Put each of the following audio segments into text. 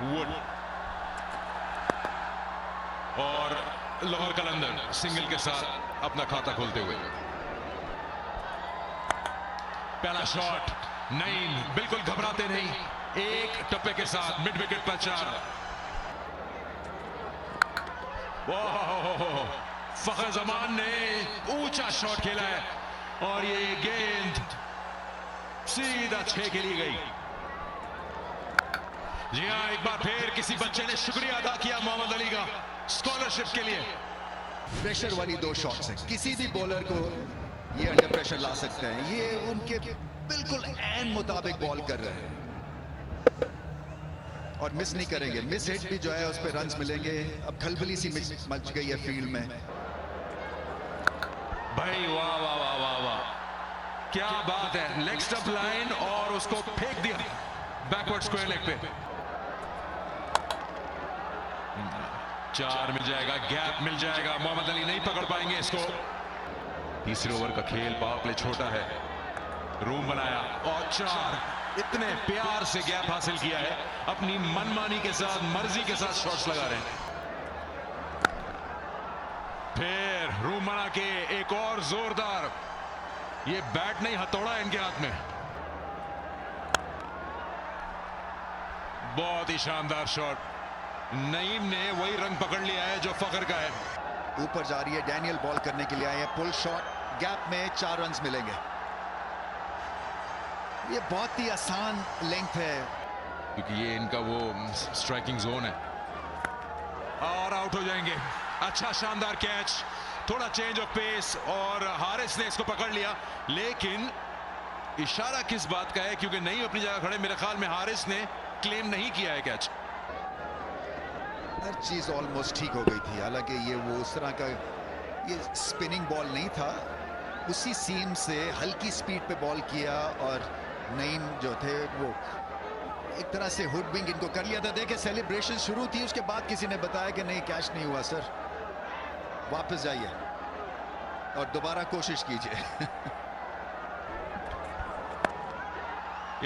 Would और लाहौर कलंदर single के साथ अपना खाता खोलते हुए। पहला शॉट, नईम बिल्कुल घबराते नहीं, एक टप्पे के साथ मिड विकेट पर 4। फखर जमान ने ऊंचा शॉट खेला है और ये गेंद सीधा 6 के लिए गई। जी हां, एक बार फिर किसी बच्चे ने शुक्रिया अदा किया मोहम्मद अली का स्कॉलरशिप के लिए। प्रेशर वाली 2 शॉट्स हैं, किसी भी बॉलर को ये अंडर प्रेशर ला सकते हैं। ये उनके बिल्कुल ऐन मुताबिक बॉल कर रहे हैं और मिस नहीं करेंगे। मिस हिट भी जो है उस पर रन्स मिलेंगे। अब खलबली सी मच गई है फील्ड में। भाई वाह वाह वाह वाह वाह, क्या बात है। लेग स्टंप लाइन और उसको फेंक दिया बैकवर्ड स्क्वायर लेग पे। 4 मिल जाएगा, गैप मिल जाएगा, मोहम्मद अली नहीं पकड़ पाएंगे इसको। तीसरे ओवर का खेल, पावर प्ले छोटा है, रूम बनाया और 4। इतने प्यार से गैप हासिल किया है, अपनी मनमानी के साथ, मर्जी के साथ शॉट्स लगा रहे हैं। फिर रूम बना के एक और जोरदार, ये बैट नहीं हथौड़ा है इनके हाथ में। बहुत ही शानदार शॉट। नईम ने वही रंग पकड़ लिया है जो फखर का है। ऊपर जा रही है, डैनियल बॉल करने के लिए आए हैं। पुल शॉट, गैप में 4 रन्स मिलेंगे। ये बहुत ही आसान लेंथ है क्योंकि ये इनका वो स्ट्राइकिंग जोन है। और आउट हो जाएंगे। अच्छा शानदार कैच, थोड़ा चेंज ऑफ पेस और हारिस ने इसको पकड़ लिया। लेकिन इशारा किस बात का है, क्योंकि नहीं अपनी जगह खड़े। मेरे ख्याल में हारिस ने क्लेम नहीं किया है कैच। हर चीज ऑलमोस्ट ठीक हो गई थी। हालांकि ये वो उस तरह का ये स्पिनिंग बॉल नहीं था, उसी सीम से हल्की स्पीड पे बॉल किया और नईम जो थे वो एक तरह से हुडविंग इनको कर लिया था। देखे सेलिब्रेशन शुरू थी, उसके बाद किसी ने बताया कि नहीं कैच नहीं हुआ सर, वापस जाइए और दोबारा कोशिश कीजिए।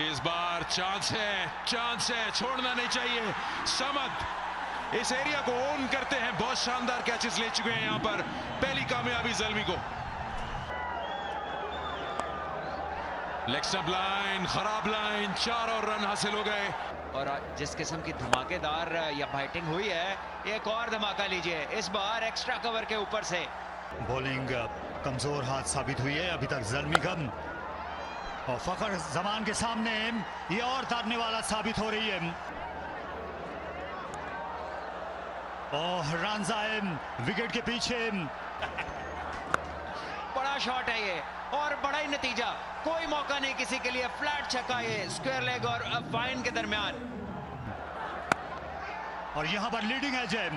इस बार चांस है, छोड़ना नहीं चाहिए। समद इस एरिया को ओन करते हैं, बहुत शानदार कैचेस ले चुके हैं यहां पर। पहली कामयाबी ज़ल्मी को। लेग स्टंप लाइन, खराब लाइन, 4 और रन हासिल हो गए। और जिस किस्म की धमाकेदार या फाइटिंग हुई है, एक और धमाका लीजिए इस बार एक्स्ट्रा कवर के ऊपर से। बॉलिंग कमजोर हाथ साबित हुई है अभी तक ज़ल्मी गम, और फखर जमान के सामने ये और तारने वाला साबित हो रही है। और रन आए विकेट के पीछे। बड़ा शॉट है ये और बड़ा ही नतीजा। कोई मौका नहीं किसी के लिए। फ्लैट छक्का ये स्क्वायर लेग और फाइन के दरमियान। और यहां पर लीडिंग एज है,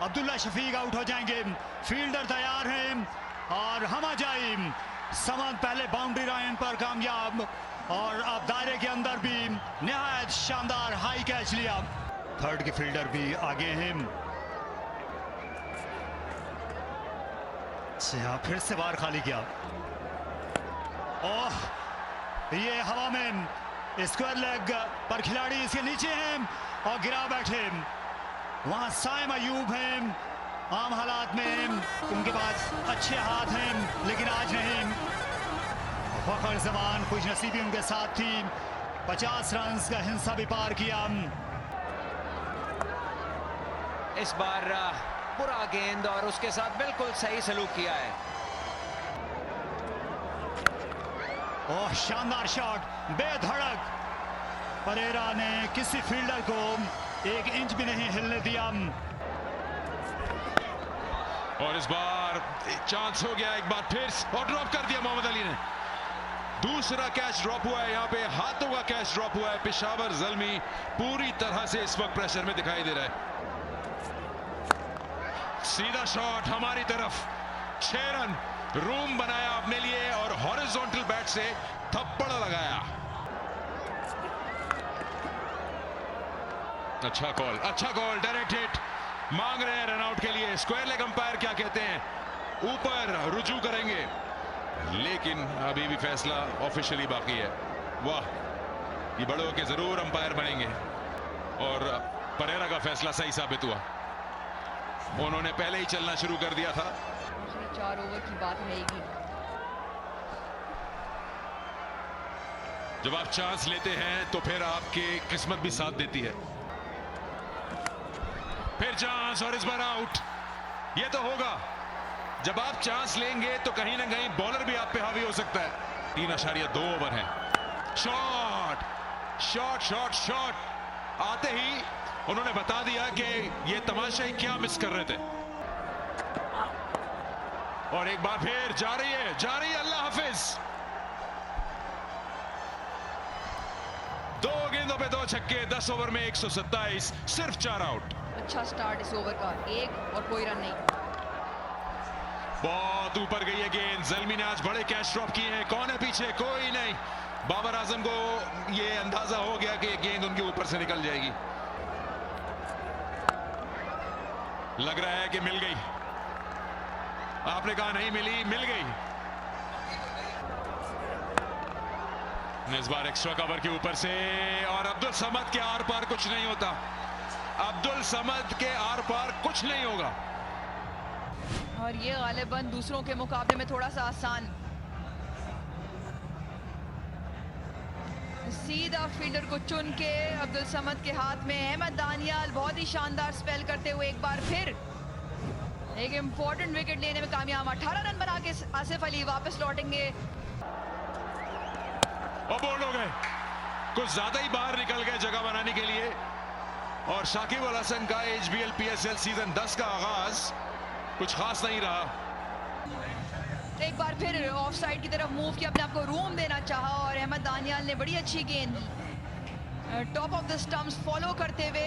अब्दुल्ला शफीक आउट हो जाएंगे। फील्डर तैयार हैं और हम आ जाए। समद पहले बाउंड्री लाइन पर कामयाब और अब दायरे के अंदर भी निहायत शानदार हाई कैच लिया। थर्ड के फील्डर भी आगे हैं। फिर से बार खाली किया। ओह, ये हवा में स्क्वायर लेग पर खिलाड़ी इसके नीचे हैं और गिरा बैठे। वहां साइम अयूब हैं। आम हालात में उनके पास अच्छे हाथ हैं, लेकिन आज नहीं। फखर जमान कुछ नसीबी उनके साथ थी। 50 रन का हिस्सा भी पार किया। इस बार बुरा गेंद और उसके साथ बिल्कुल सही सलूक किया है। ओह, शानदार शॉट, बेधड़क। परेरा ने किसी फील्डर को 1 इंच भी नहीं हिलने दिया। और इस बार चांस हो गया एक बार फिर, और ड्रॉप कर दिया मोहम्मद अली ने। दूसरा कैच ड्रॉप हुआ है यहां पे, हाथों का कैच ड्रॉप हुआ है। पेशावर ज़ल्मी पूरी तरह से इस वक्त प्रेशर में दिखाई दे रहा है। सीधा शॉट हमारी तरफ, 6 रन। रूम बनाया अपने लिए और हॉरिजॉन्टल बैट से थप्पड़ लगाया। अच्छा कॉल, डायरेक्ट हिट। मांग रहे हैं रनआउट के लिए। स्क्वायर लेग अंपायर क्या कहते हैं, ऊपर रुजू करेंगे, लेकिन अभी भी फैसला ऑफिशियली बाकी है। वाह, ये बड़े होके जरूर अंपायर बनेंगे। और परेरा का फैसला सही साबित हुआ, उन्होंने पहले ही चलना शुरू कर दिया था। 4 ओवर की बात रहेगी। जब आप चांस लेते हैं तो फिर आपकी किस्मत भी साथ देती है। फिर चांस और इस बार आउट। ये तो होगा, जब आप चांस लेंगे तो कहीं ना कहीं बॉलर भी आप पे हावी हो सकता है। 3.2 ओवर है। शॉट शॉट शॉट शॉट आते ही उन्होंने बता दिया कि ये तमाशा ही क्या मिस कर रहे थे। और एक बार फिर जा रही है अल्लाह हाफिज। 2 गेंदों पे 2 छक्के, 10 ओवर में 127, सिर्फ 4 आउट। अच्छा स्टार्ट इस ओवर का, 1 और कोई रन नहीं। बहुत ऊपर गई है गेंद। ज़ल्मी ने आज बड़े कैच ड्रॉप किए हैं। कौन है पीछे? कोई नहीं। बाबर आजम को ये अंदाजा हो गया कि गेंद उनके ऊपर से निकल जाएगी। लग रहा है कि मिल गई। आपने कहा नहीं मिली, मिल गई। इस बार एक्स्ट्रा कवर के ऊपर से, और अब्दुल समद के आर पार कुछ नहीं होता। अब्दुल समद के आर पार कुछ नहीं होगा। और ये गालिबन दूसरों के मुकाबले में थोड़ा सा आसान। सीधा फील्डर को चुन के अब्दुल समद के हाथ में। अहमद दानियाल बहुत ही शानदार स्पेल करते हुए एक बार फिर एक इंपॉर्टेंट विकेट लेने में कामयाब। 18 रन बना के आसिफ अली वापस लौटेंगे। और बोल्ड हो गए, कुछ ज्यादा ही बाहर निकल गए जगह बनाने के लिए। और शाकिब अल हसन का HBL PSL सीजन 10 का आगाज कुछ खास नहीं रहा। एक बार फिर ऑफ साइड की तरफ मूव किया, अपने आप को रूम देना चाहा और अहमद दानियाल ने बड़ी अच्छी गेंद top of the stumps follow करते हुए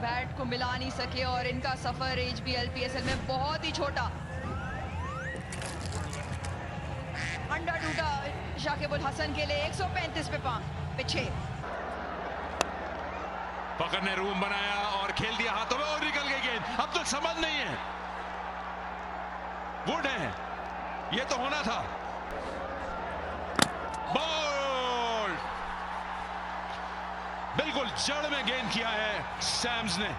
बैट को मिला नहीं सके। और इनका सफर HBL PSL में बहुत ही छोटा। अंडा टूटा शाकिब अल हसन के लिए। 135 पे 6। फखर ने रूम बनाया और खेल दिया हाथों में, और निकल गई गेंद। अब्दुल समद नहीं है, वुड है। ये तो होना था। बॉल बिल्कुल जड़ में गेंद किया है सैम्स ने।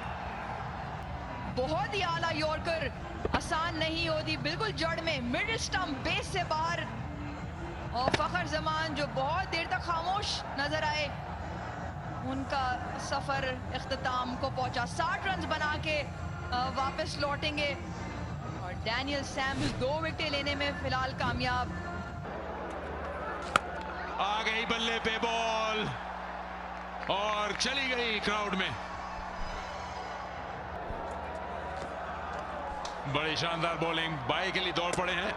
बहुत ही आला यॉर्कर, आसान नहीं होती, बिल्कुल जड़ में, मिडिल स्टंप बेस से बाहर। और फखर जमान जो बहुत देर तक खामोश नजर आए, उनका सफर इख्तिताम को पहुंचा। 60 रन बना के वापस लौटेंगे। और डैनियल सैम्स 2 विकेट लेने में फिलहाल कामयाब। आ गई बल्ले पे बॉल और चली गई क्राउड में। बड़ी शानदार बॉलिंग। बाई के लिए दौड़ पड़े हैं,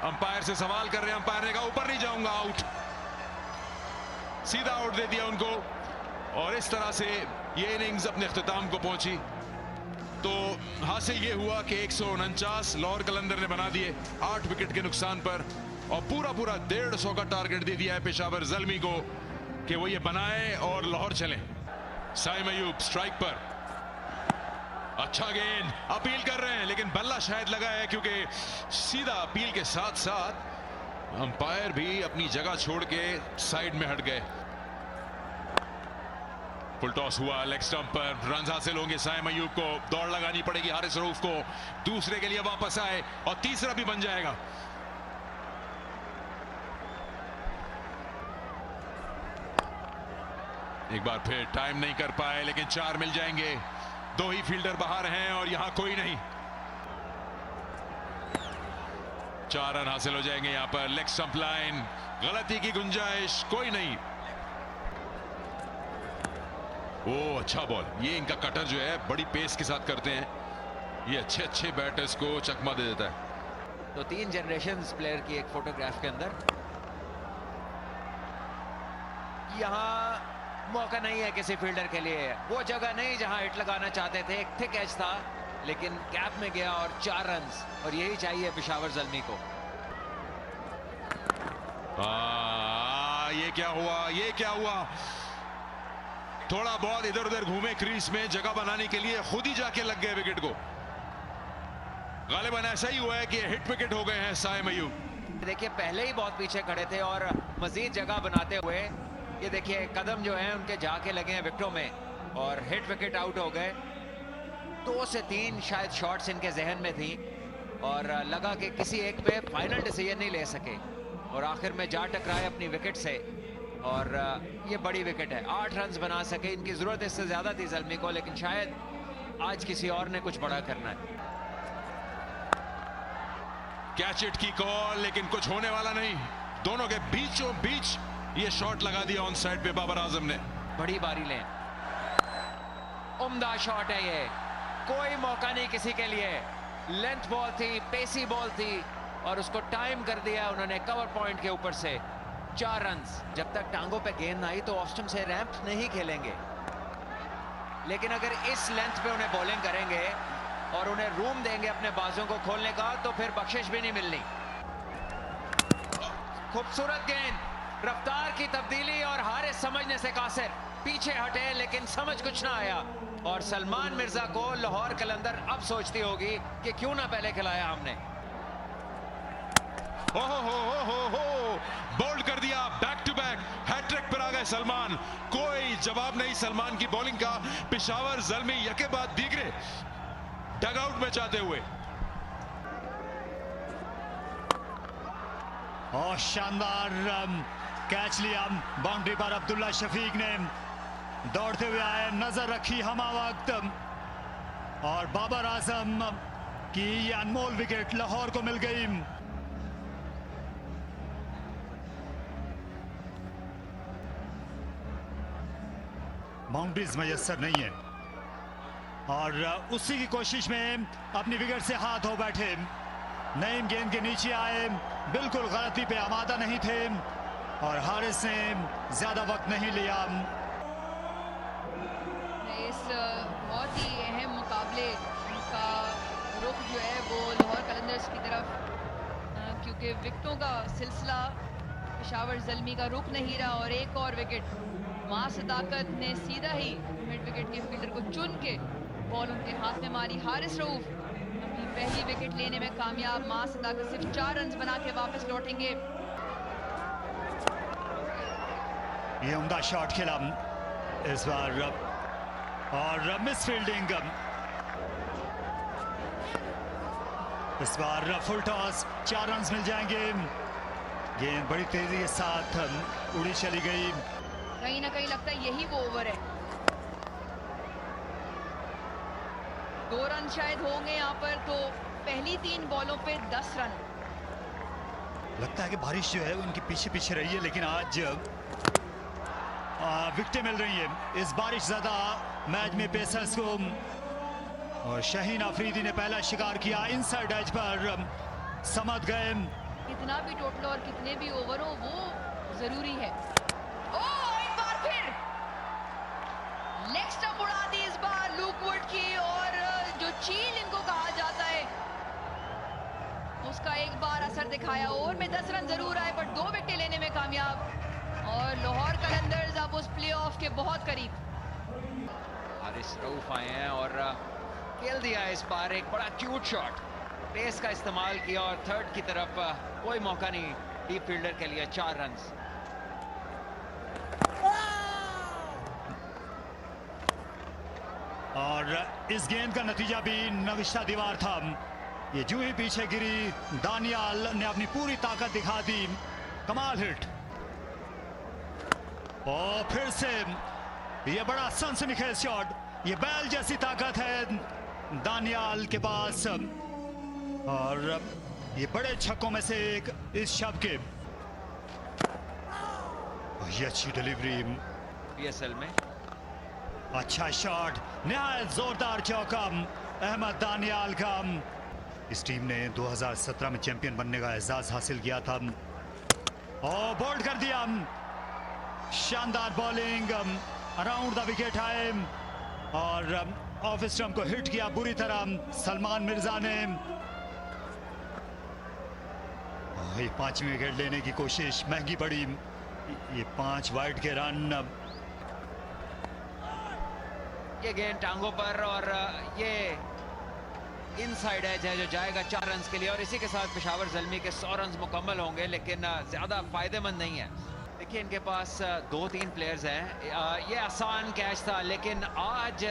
अंपायर से सवाल कर रहे हैं। अंपायर ने कहा ऊपर नहीं जाऊंगा, आउट। सीधा आउट दे दिया उनको। और इस तरह से ये इनिंग्स अपने इख्तिताम को पहुंची। तो हासिल ये हुआ कि 149 लाहौर कलंदर ने बना दिए 8 विकेट के नुकसान पर। और पूरा 150 का टारगेट दे दिया है पेशावर ज़ल्मी को कि वो ये बनाए और लाहौर चले। साइम अयूब स्ट्राइक पर। अच्छा गेंद, अपील कर रहे हैं लेकिन बल्ला शायद लगा है, क्योंकि सीधा अपील के साथ साथ अंपायर भी अपनी जगह छोड़ के साइड में हट गए। फुल टॉस हुआ लेग स्टंप पर। रन हासिल होंगे साइम अयूब को। दौड़ लगानी पड़ेगी हारिस रऊफ को, दूसरे के लिए वापस आए और तीसरा भी बन जाएगा। एक बार फिर टाइम नहीं कर पाए, लेकिन 4 मिल जाएंगे। 2 ही फील्डर बाहर हैं और यहां कोई नहीं। 4 रन हासिल हो जाएंगे यहां पर। लेग स्टंप लाइन, गलती की गुंजाइश कोई नहीं। ओ अच्छा बॉल। ये इनका कटर जो है बड़ी पेस के साथ करते हैं। ये अच्छे बैटर्स को चकमा दे देता है। तो 3 जनरेशंस प्लेयर की एक फोटोग्राफ के अंदर। यहां मौका नहीं है किसी फील्डर के लिए। वो जगह नहीं जहां हिट लगाना चाहते थे। एक थिक एज था लेकिन गैप में गया और 4 रन। और यही चाहिए पेशावर ज़ल्मी को। ये क्या हुआ, ये क्या हुआ? थोड़ा बहुत इधर उधर घूमे क्रीज में, जगह बनाने के लिए खुद ही जाके लग गए विकेट को। गालिबन ऐसा ही हुआ है कि हिट विकेट हो गए हैं साइम अयूब। देखिए पहले ही बहुत पीछे खड़े थे और मजीद जगह बनाते हुए ये देखिए कदम जो है उनके जाके लगे हैं विकेटों में। और हिट विकेट आउट हो गए। 2 से 3 शायद शॉट्स इनके जहन में थी और लगा कि किसी एक पे फाइनल डिसीजन नहीं ले सके और आखिर में जा टकराए अपनी विकेट से और ये बड़ी विकेट है। 8 रन बना सके, इनकी जरूरत इससे ज्यादा थी ज़ल्मी को, लेकिन शायद आज किसी और ने कुछ बड़ा करना है। कैच इट की कॉल, लेकिन कुछ होने वाला नहीं। दोनों के बीचों बीच ये शॉट लगा दिया ऑन साइड पे बाबर आजम ने। बड़ी बारी लें, उम्दा शॉट है ये, कोई मौका नहीं किसी के लिए। लेंथ बॉल थी, पेसी बॉल थी और उसको टाइम कर दिया उन्होंने कवर पॉइंट के ऊपर से। 4 रन। जब तक टांगों पे गेंद आई तो ऑफ स्टंप से रैंप नहीं खेलेंगे, लेकिन अगर इस लेंथ पे उन्हें बॉलिंग करेंगे और उन्हें रूम देंगे अपने बाजों को खोलने का तो फिर बख्शिश भी नहीं मिलनी। खूबसूरत गेंद, रफ्तार की तब्दीली और हारिस समझने से कासिर पीछे हटे, लेकिन समझ कुछ ना आया और सलमान मिर्जा को लाहौर कलंदर अब सोचती होगी कि क्यों ना पहले खिलाया हमने। हो बोल्ड कर दिया, बैक टू बैक हैट्रिक पर आ गए सलमान। कोई जवाब नहीं सलमान की बॉलिंग का। पेशावर ज़ल्मी यके बाद दीगरे डगआउट में जाते हुए। और शानदार कैच लिया बाउंड्री पर अब्दुल्ला शफीक ने। दौड़ते हुए आए, नजर रखी हमा वक्त और बाबर आजम की ये अनमोल विकेट लाहौर को मिल गई। बाउंड्रीज मयसर नहीं है और उसी की कोशिश में अपनी विकेट से हाथ हो बैठे। नईम गेंद के नीचे आए, बिल्कुल गलती पे आमादा नहीं थे और हारिस ने ज्यादा वक्त नहीं लिया। इस बहुत ही अहम मुकाबले का रुख जो है वो लाहौर कलंदर्स की तरफ, क्योंकि विकेटों का सिलसिला पेशावर ज़ल्मी का रुक नहीं रहा और एक और विकेट मां सदाकत ने सीधा ही मिड विकेट के फील्डर को चुन के बॉल उनके हाथ में मारी। हारिस रऊफ अपनी पहली विकेट लेने में कामयाब। मां सदाकत सिर्फ 4 रन बना के वापस लौटेंगे। ये उम्दा शॉट खेला इस बार और मिस फील्डिंग। इस बार फुल टॉस, 4 रन मिल जाएंगे। गेंद बड़ी तेजी के साथ उड़ी चली गई। कहीं ना कहीं लगता है यही वो ओवर है। 2 रन शायद होंगे यहाँ पर, तो पहली 3 बॉलों पे 10 रन। लगता है कि बारिश जो है वो इनके पीछे पीछे रही है, लेकिन आज विकेटें मिल रही है। इस बारिश ज़्यादा मैच में पेसर्स को और शाहीन अफरीदी ने पहला शिकार किया। इनसाइड एज पर समझ गए। कितना भी टोटल और कितने भी ओवर हो वो जरूरी है। एक बार फिर लेग स्टंप उड़ा दी इस बार लुकवुड की, और जो चील इनको कहा जाता है उसका एक बार असर दिखाया। ओवर में 10 रन जरूर आए पर 2 विकेट लेने में कामयाब और लाहौर कलंदर्स अब उस प्लेऑफ के बहुत करीब। हारिस रऊफ आए हैं और खेल दिया इस बार एक बड़ा क्यूट शॉट, पेस का इस्तेमाल किया और थर्ड की तरफ कोई मौका नहीं डीप फील्डर के लिए। 4 रन। और इस गेंद का नतीजा भी नविश्ता दीवार था। ये जो ही पीछे गिरी, दानियाल ने अपनी पूरी ताकत दिखा दी। कमाल हिट और फिर से ये बड़ा सनसनीखेज शॉट। ये बैल जैसी ताकत है दानियाल के पास और ये बड़े छक्कों में से एक इस शब के। ये अच्छी डिलीवरी पीएसएल में। अच्छा शॉट, निहायत जोरदार चौका अहमद दानियाल का। इस टीम ने 2017 में चैंपियन बनने का एजाज हासिल किया था और बोल्ड कर दिया। शानदार बॉलिंग, अराउंड द विकेट आए और ऑफ स्टंप को हिट किया बुरी तरह सलमान मिर्जा ने। ये 5वीं विकेट लेने की कोशिश महंगी पड़ी। ये 5 वाइड के रन। ये गेंद टांगों पर और ये इनसाइड एज है जो जाएगा 4 रन के लिए और इसी के साथ पेशावर ज़ल्मी के 100 रन मुकम्मल होंगे, लेकिन ज्यादा फायदेमंद नहीं है। देखिए इनके पास 2-3 प्लेयर्स हैं। ये आसान कैच था, लेकिन आज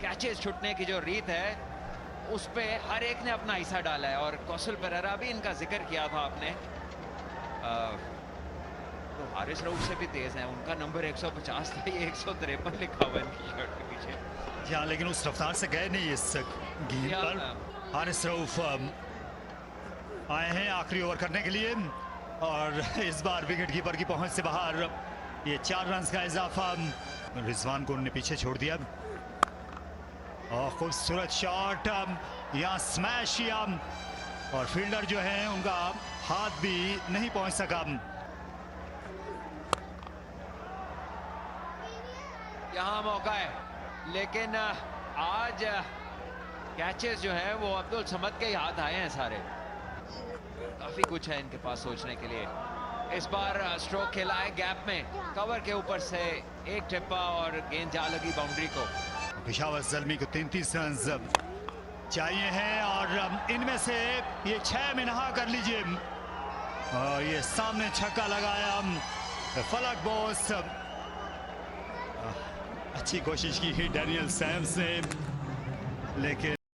कैचेस छुटने की जो रीत है उस पे हर एक ने अपना हिस्सा डाला है। और कौशल पेरेरा भी इनका जिक्र किया था आपने, तो हारिस रऊफ से भी तेज हैं। उनका नंबर 150 था, ये 153 लिखा हुआ है इनकी शर्ट के पीछे। हाँ, लेकिन उस रफ्तार से गए नहीं इस गेंद पर। हारिस रऊफ आए हैं आखिरी ओवर करने के लिए और इस बार विकेट कीपर की पहुंच से बाहर। ये 4 रन का इजाफा। रिजवान को उनने पीछे छोड़ दिया और खूबसूरत शॉट, यहाँ स्मैश किया और फील्डर जो है उनका हाथ भी नहीं पहुंच सका। यहाँ मौका है, लेकिन आज कैचेस जो है वो अब्दुल समद के ही हाथ आए हैं सारे। काफी कुछ है इनके पास सोचने के लिए। इस बार स्ट्रोक खेला है गैप में, कवर के ऊपर से एक टिप्पा और गेंद जा लगी बाउंड्री को। पेशावर ज़ल्मी को 33 रन चाहिए हैं और इनमें से ये 6 में नहा कर लीजिए। और ये सामने छक्का लगाया फलक बोस। अच्छी कोशिश की डैनियल सैम्स ने, लेकिन